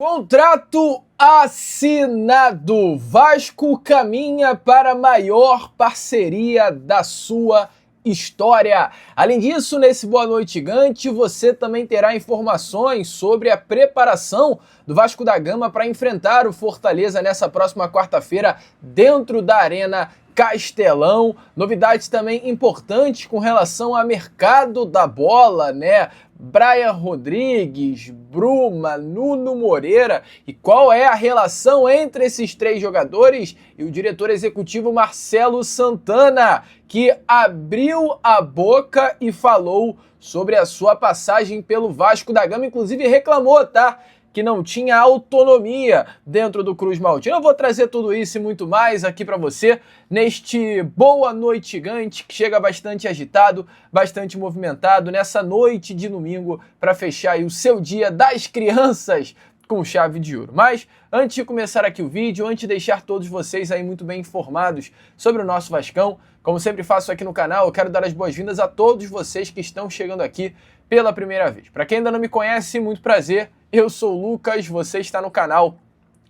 Contrato assinado. Vasco caminha para a maior parceria da sua história. Além disso, nesse Boa Noite Gigante, você também terá informações sobre a preparação do Vasco da Gama para enfrentar o Fortaleza nessa próxima quarta-feira dentro da Arena Castelão. Novidades também importantes com relação ao mercado da bola, né? Brian Rodrigues, Bruma, Nuno Moreira e qual é a relação entre esses três jogadores e o diretor executivo Marcelo Santana, que abriu a boca e falou sobre a sua passagem pelo Vasco da Gama, inclusive reclamou, tá? Que não tinha autonomia dentro do Cruz Maltino. Eu vou trazer tudo isso e muito mais aqui para você neste Boa Noite Gigante, que chega bastante agitado, bastante movimentado, nessa noite de domingo para fechar aí o seu dia das crianças com chave de ouro. Mas antes de começar aqui o vídeo, antes de deixar todos vocês aí muito bem informados sobre o nosso Vascão, como sempre faço aqui no canal, eu quero dar as boas-vindas a todos vocês que estão chegando aqui pela primeira vez. Para quem ainda não me conhece, muito prazer. Eu sou o Lucas, você está no canal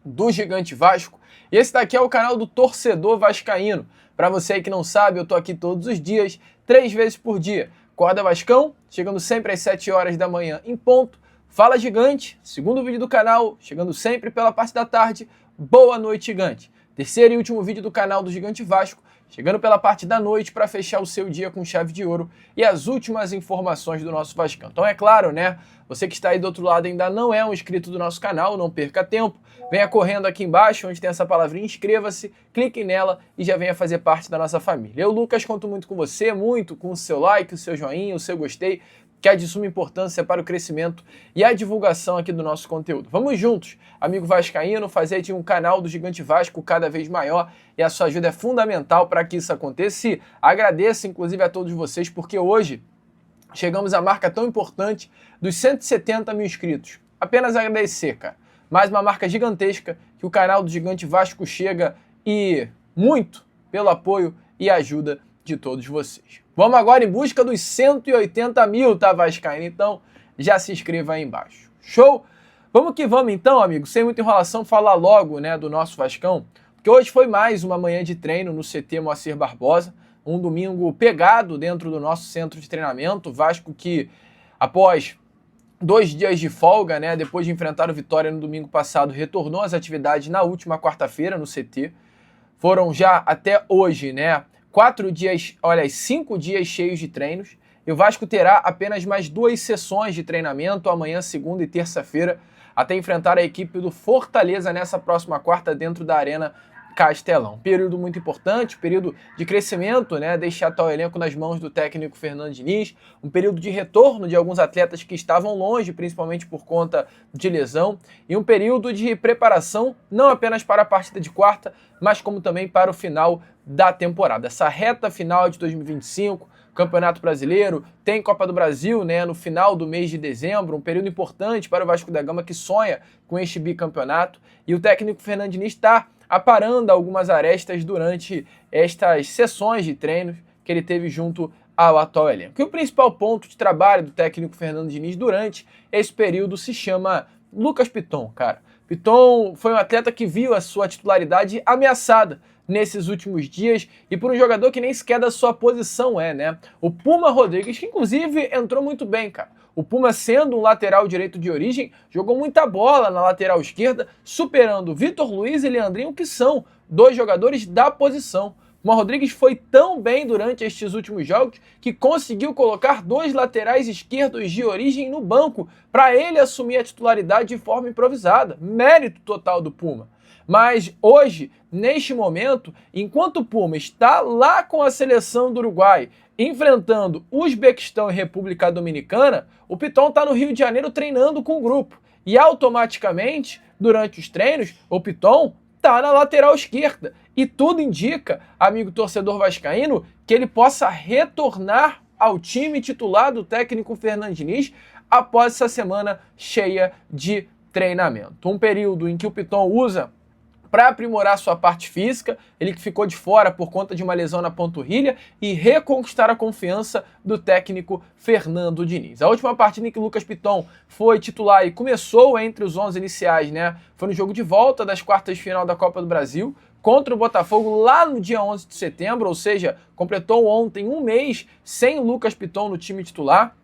do Gigante Vasco e esse daqui é o canal do Torcedor Vascaíno. Para você aí que não sabe, eu tô aqui todos os dias, 3 vezes por dia. Acorda Vascão, chegando sempre às 7 horas da manhã em ponto. Fala Gigante, segundo vídeo do canal, chegando sempre pela parte da tarde. Boa Noite Gigante. Terceiro e último vídeo do canal do Gigante Vasco, chegando pela parte da noite para fechar o seu dia com chave de ouro e as últimas informações do nosso Vascão. Então é claro, né? Você que está aí do outro lado ainda não é um inscrito do nosso canal, não perca tempo. Venha correndo aqui embaixo, onde tem essa palavrinha, inscreva-se, clique nela e já venha fazer parte da nossa família. Eu, Lucas, conto muito com você, muito com o seu like, o seu joinha, o seu gostei, que é de suma importância para o crescimento e a divulgação aqui do nosso conteúdo. Vamos juntos, amigo vascaíno, fazer de um canal do Gigante Vasco cada vez maior e a sua ajuda é fundamental para que isso aconteça. E agradeço, inclusive, a todos vocês, porque hoje chegamos à marca tão importante dos 170 mil inscritos. Apenas agradecer, cara. Mais uma marca gigantesca que o canal do Gigante Vasco chega e muito pelo apoio e ajuda de todos vocês. Vamos agora em busca dos 180 mil, tá, Vascaíno? Então, já se inscreva aí embaixo. Show? Vamos que vamos então, amigo. Sem muita enrolação, falar logo, né, do nosso Vascão. Porque hoje foi mais uma manhã de treino no CT Moacir Barbosa. Um domingo pegado dentro do nosso centro de treinamento. Vasco que, após 2 dias de folga, né, depois de enfrentar o Vitória no domingo passado, retornou às atividades na última quarta-feira no CT. Foram já até hoje, né, 5 dias cheios de treinos, e o Vasco terá apenas mais 2 sessões de treinamento, amanhã, segunda e terça-feira, até enfrentar a equipe do Fortaleza nessa próxima quarta dentro da Arena Castelão. Período muito importante, período de crescimento, né? Deixar tal elenco nas mãos do técnico Fernando Diniz, um período de retorno de alguns atletas que estavam longe, principalmente por conta de lesão, e um período de preparação não apenas para a partida de quarta, mas como também para o final da temporada. Essa reta final de 2025, Campeonato Brasileiro, tem Copa do Brasil, né, no final do mês de dezembro, um período importante para o Vasco da Gama que sonha com este bicampeonato, e o técnico Fernando Diniz está aparando algumas arestas durante estas sessões de treinos que ele teve junto ao atual elenco. E o principal ponto de trabalho do técnico Fernando Diniz durante esse período se chama Lucas Piton, cara. Piton foi um atleta que viu a sua titularidade ameaçada nesses últimos dias e por um jogador que nem sequer da sua posição né? O Puma Rodrigues, que inclusive entrou muito bem, cara. O Puma, sendo um lateral direito de origem, jogou muita bola na lateral esquerda, superando Vitor Luiz e Leandrinho, que são 2 jogadores da posição. O Puma Rodrigues foi tão bem durante estes últimos jogos que conseguiu colocar 2 laterais esquerdos de origem no banco para ele assumir a titularidade de forma improvisada. Mérito total do Puma. Mas hoje, neste momento, enquanto o Puma está lá com a seleção do Uruguai, enfrentando Uzbequistão e República Dominicana, o Piton está no Rio de Janeiro treinando com o grupo. E automaticamente, durante os treinos, o Piton está na lateral esquerda. E tudo indica, amigo torcedor vascaíno, que ele possa retornar ao time titular do técnico Fernando Diniz após essa semana cheia de treinamento. Um período em que o Piton usa para aprimorar sua parte física, ele que ficou de fora por conta de uma lesão na panturrilha, e reconquistar a confiança do técnico Fernando Diniz. A última partida em que Lucas Piton foi titular e começou entre os 11 iniciais, né, foi no jogo de volta das quartas de final da Copa do Brasil, contra o Botafogo lá no dia 11 de setembro, ou seja, completou ontem um mês sem o Lucas Piton no time titular.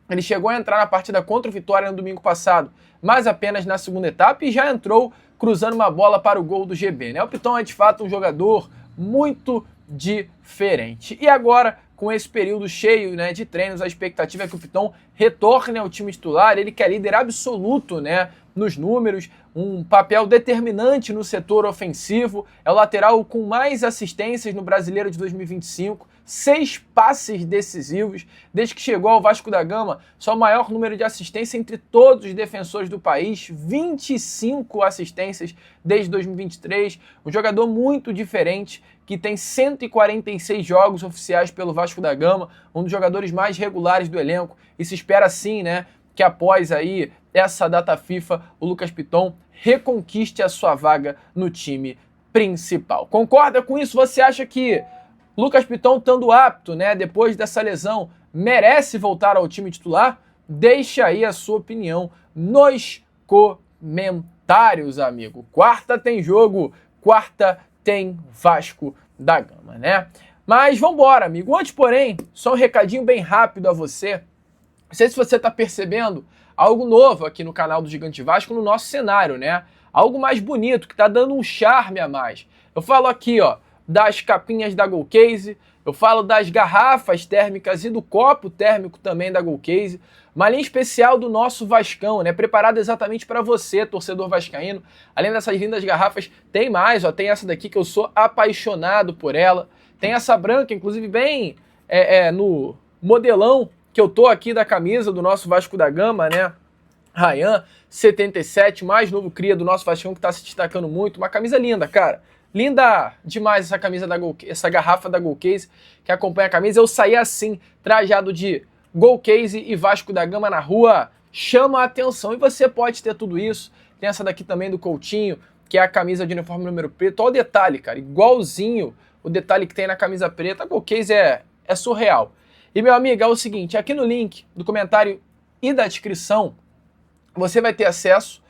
Ele chegou a entrar na partida contra o Vitória no domingo passado, mas apenas na segunda etapa, e já entrou cruzando uma bola para o gol do GB, né? O Piton é de fato um jogador muito diferente. E agora, com esse período cheio, né, de treinos, a expectativa é que o Piton retorne ao time titular. Ele que é líder absoluto, né, nos números, um papel determinante no setor ofensivo, é o lateral com mais assistências no Brasileiro de 2025, 6 passes decisivos, desde que chegou ao Vasco da Gama, só o maior número de assistência entre todos os defensores do país, 25 assistências desde 2023, um jogador muito diferente, que tem 146 jogos oficiais pelo Vasco da Gama, um dos jogadores mais regulares do elenco, e se espera sim, né, que após aí essa data FIFA, o Lucas Piton reconquiste a sua vaga no time principal. Concorda com isso? Você acha que Lucas Piton, estando apto, né, depois dessa lesão, merece voltar ao time titular? Deixa aí a sua opinião nos comentários, amigo. Quarta tem jogo, quarta tem Vasco da Gama, né? Mas vambora, amigo. Antes, porém, só um recadinho bem rápido a você. Não sei se você está percebendo algo novo aqui no canal do Gigante Vasco, no nosso cenário, né? Algo mais bonito, que está dando um charme a mais. Eu falo aqui, ó, das capinhas da Golcase, eu falo das garrafas térmicas e do copo térmico também da Golcase, uma linha especial do nosso Vascão, né, preparada exatamente para você, torcedor vascaíno. Além dessas lindas garrafas, tem mais, ó, tem essa daqui que eu sou apaixonado por ela, tem essa branca, inclusive bem no modelão que eu tô aqui da camisa do nosso Vasco da Gama, né, Ryan 77, mais novo cria do nosso Vascão, que tá se destacando muito, uma camisa linda, cara. Linda demais essa camisa da Golcase, essa garrafa da Golcase que acompanha a camisa. Eu saí assim, trajado de Golcase e Vasco da Gama na rua, chama a atenção. E você pode ter tudo isso. Tem essa daqui também do Coutinho, que é a camisa de uniforme número preto. Olha o detalhe, cara, igualzinho o detalhe que tem na camisa preta. A Golcase é surreal. E, meu amigo, é o seguinte, aqui no link do comentário e da descrição, você vai ter acesso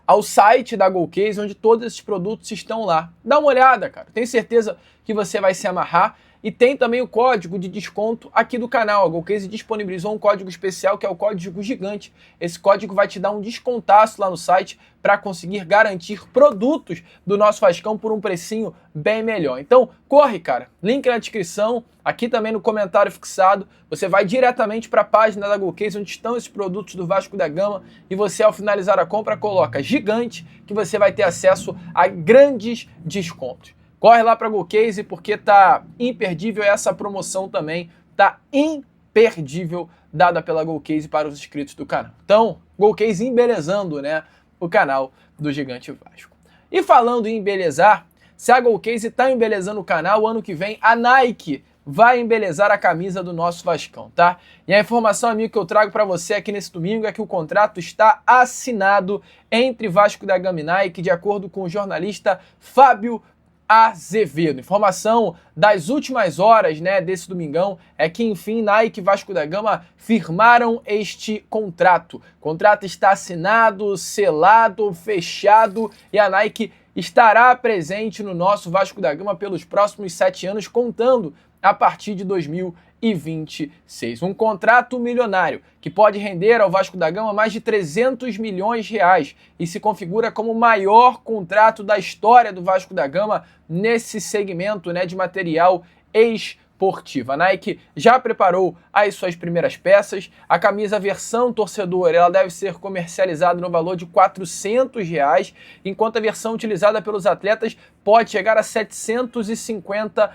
ao site da Golcase, onde todos esses produtos estão lá. Dá uma olhada, cara. Tenho certeza que você vai se amarrar. E tem também o código de desconto aqui do canal. A Golcase disponibilizou um código especial, que é o código GIGANTE. Esse código vai te dar um descontaço lá no site para conseguir garantir produtos do nosso Vascão por um precinho bem melhor. Então, corre, cara. Link na descrição, aqui também no comentário fixado. Você vai diretamente para a página da Golcase, onde estão esses produtos do Vasco da Gama, e você, ao finalizar a compra, coloca GIGANTE, que você vai ter acesso a grandes descontos. Corre lá para a Golcase, porque tá imperdível essa promoção também, tá imperdível, dada pela Golcase para os inscritos do canal. Então, Golcase embelezando, né, o canal do Gigante Vasco. E falando em embelezar, se a Golcase tá embelezando o canal, ano que vem a Nike vai embelezar a camisa do nosso Vascão, tá? E a informação, amigo, que eu trago para você aqui nesse domingo é que o contrato está assinado entre Vasco da Gama e Nike, de acordo com o jornalista Fábio Azevedo. Informação das últimas horas, né, desse domingão é que, enfim, Nike e Vasco da Gama firmaram este contrato. O contrato está assinado, selado, fechado, e a Nike estará presente no nosso Vasco da Gama pelos próximos 7 anos, contando a partir de 2026. Um contrato milionário que pode render ao Vasco da Gama mais de 300 milhões de reais e se configura como o maior contrato da história do Vasco da Gama nesse segmento, né, de material esportivo. A Nike já preparou as suas primeiras peças. A camisa versão torcedor, ela deve ser comercializada no valor de R$400, enquanto a versão utilizada pelos atletas pode chegar a R$750,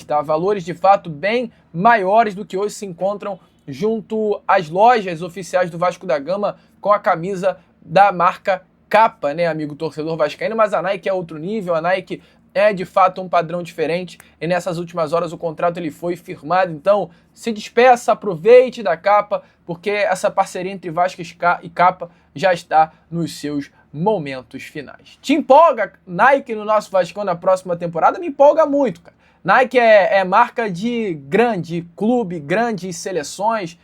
tá? Valores de fato bem maiores do que hoje se encontram junto às lojas oficiais do Vasco da Gama com a camisa da marca Capa, né, amigo torcedor vascaíno, mas a Nike é outro nível, a Nike é de fato um padrão diferente e nessas últimas horas o contrato ele foi firmado. Então se despeça, aproveite da Capa, porque essa parceria entre Vasco e Capa já está nos seus momentos finais. Te empolga Nike no nosso Vascão na próxima temporada? Me empolga muito, cara. Nike é marca de grande clube, grandes seleções,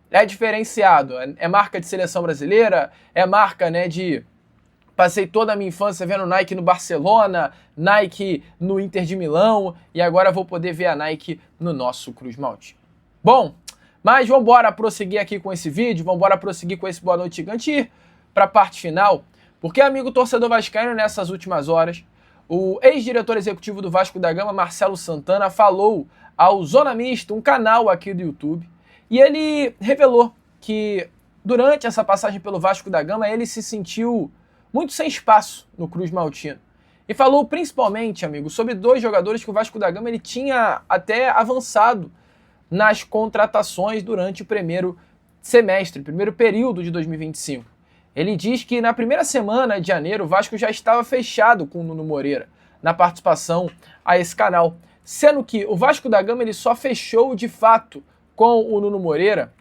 é diferenciado, é marca de seleção brasileira, é marca, né, de... Passei toda a minha infância vendo Nike no Barcelona, Nike no Inter de Milão, e agora vou poder ver a Nike no nosso Cruz Maltino. Bom, mas vamos embora prosseguir aqui com esse vídeo, vamos embora prosseguir com esse Boa Noite Gigante e ir para a parte final, porque, amigo torcedor vascaíno, nessas últimas horas, o ex-diretor executivo do Vasco da Gama, Marcelo Santana, falou ao Zona Mista, um canal aqui do YouTube, e ele revelou que durante essa passagem pelo Vasco da Gama ele se sentiu muito sem espaço no Cruz Maltino. E falou principalmente, amigo, sobre 2 jogadores que o Vasco da Gama ele tinha até avançado nas contratações durante o primeiro semestre, primeiro período de 2025. Ele diz que na primeira semana de janeiro o Vasco já estava fechado com o Nuno Moreira na participação a esse canal, sendo que o Vasco da Gama ele só fechou de fato com o Nuno Moreira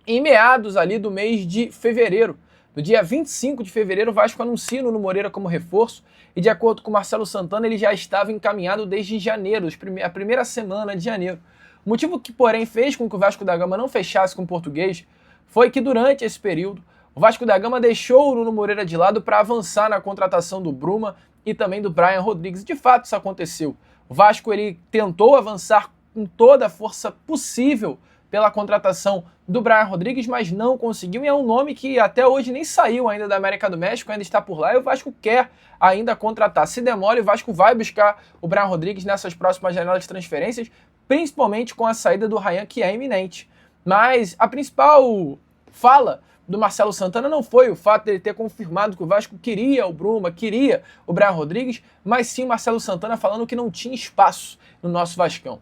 em meados ali do mês de fevereiro. No dia 25 de fevereiro, o Vasco anuncia o Nuno Moreira como reforço e, de acordo com Marcelo Santana, ele já estava encaminhado desde janeiro, a primeira semana de janeiro. O motivo que, porém, fez com que o Vasco da Gama não fechasse com o português foi que, durante esse período, o Vasco da Gama deixou o Nuno Moreira de lado para avançar na contratação do Bruma e também do Brian Rodrigues. De fato, isso aconteceu. O Vasco ele tentou avançar com toda a força possível pela contratação do Brian Rodrigues, mas não conseguiu, e é um nome que até hoje nem saiu ainda da América do México, ainda está por lá, e o Vasco quer ainda contratar. Se demora, o Vasco vai buscar o Brian Rodrigues nessas próximas janelas de transferências, principalmente com a saída do Ryan, que é iminente. Mas a principal fala do Marcelo Santana não foi o fato dele ter confirmado que o Vasco queria o Bruma, queria o Brian Rodrigues, mas sim o Marcelo Santana falando que não tinha espaço no nosso Vascão.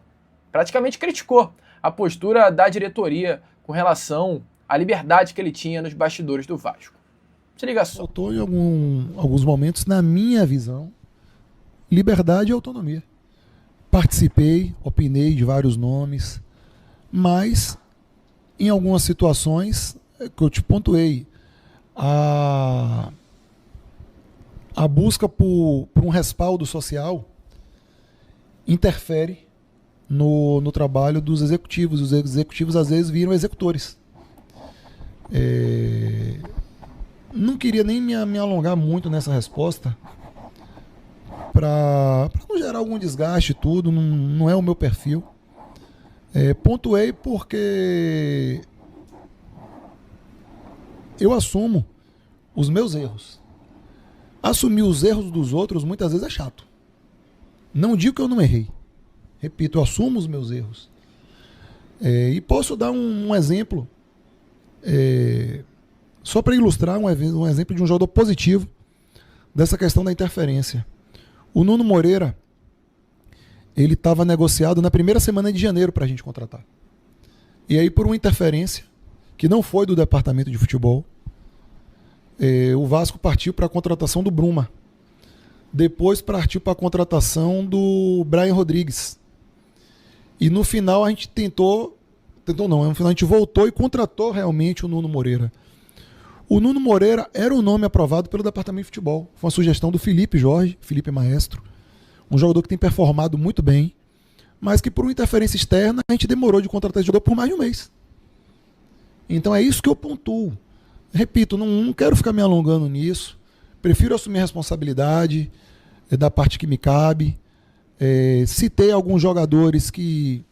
Praticamente criticou a postura da diretoria com relação à liberdade que ele tinha nos bastidores do Vasco. Se liga só. Faltou em alguns momentos, na minha visão, liberdade e autonomia. Participei, opinei de vários nomes, mas em algumas situações, que eu te pontuei, a busca por um respaldo social interfere no trabalho dos executivos. Os executivos às vezes viram executores. Não queria nem me alongar muito nessa resposta para não gerar algum desgaste e tudo, não é o meu perfil. Pontuei porque eu assumo os meus erros. Assumir os erros dos outros muitas vezes é chato. Não digo que eu não errei. Repito, eu assumo os meus erros. E posso dar um exemplo, só para ilustrar um exemplo de um jogador positivo dessa questão da interferência. O Nuno Moreira, ele estava negociado na primeira semana de janeiro para a gente contratar. E aí, por uma interferência, que não foi do departamento de futebol, o Vasco partiu para a contratação do Bruma. Depois partiu para a contratação do Brian Rodrigues. E no final a gente no final a gente voltou e contratou realmente o Nuno Moreira. O Nuno Moreira era o nome aprovado pelo departamento de futebol. Foi uma sugestão do Felipe Jorge, Felipe Maestro, um jogador que tem performado muito bem, mas que por uma interferência externa a gente demorou de contratar esse jogador por mais de um mês. Então é isso que eu pontuo. Repito, não quero ficar me alongando nisso. Prefiro assumir a responsabilidade da parte que me cabe. Citei alguns jogadores que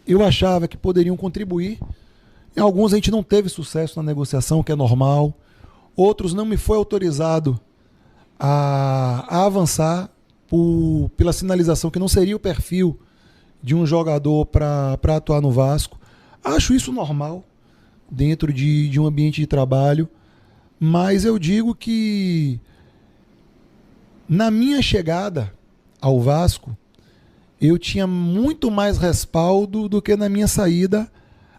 eu achava que poderiam contribuir. Em alguns a gente não teve sucesso na negociação, que é normal. Outros não me foi autorizado a avançar pela sinalização que não seria o perfil de um jogador para atuar no Vasco. Acho isso normal dentro de um ambiente de trabalho, mas eu digo que na minha chegada ao Vasco, eu tinha muito mais respaldo do que na minha saída,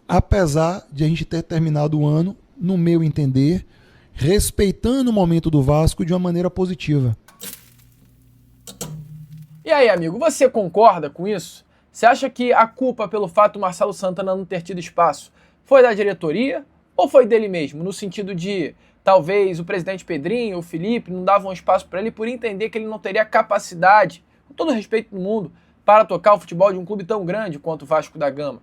apesar de a gente ter terminado o ano, no meu entender, respeitando o momento do Vasco de uma maneira positiva. E aí, amigo, você concorda com isso? Você acha que a culpa pelo fato do Marcelo Santana não ter tido espaço foi da diretoria ou foi dele mesmo? No sentido de talvez o presidente Pedrinho, o Felipe, não davam espaço para ele por entender que ele não teria capacidade, com todo o respeito do mundo, para tocar o futebol de um clube tão grande quanto o Vasco da Gama.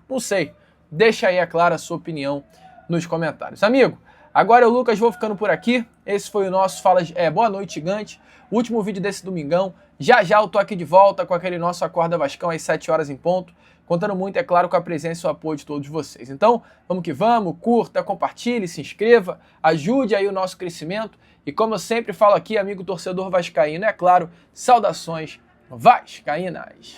Não sei. Deixa aí, é claro, a sua opinião nos comentários. Amigo, agora eu, Lucas, vou ficando por aqui. Esse foi o nosso Boa Noite Gigante, o último vídeo desse domingão. Já já eu tô aqui de volta com aquele nosso Acorda Vascão às 7 horas em ponto, contando muito, é claro, com a presença e o apoio de todos vocês. Então, vamos que vamos, curta, compartilhe, se inscreva, ajude aí o nosso crescimento. E como eu sempre falo aqui, amigo torcedor vascaíno, é claro, saudações vascaínas.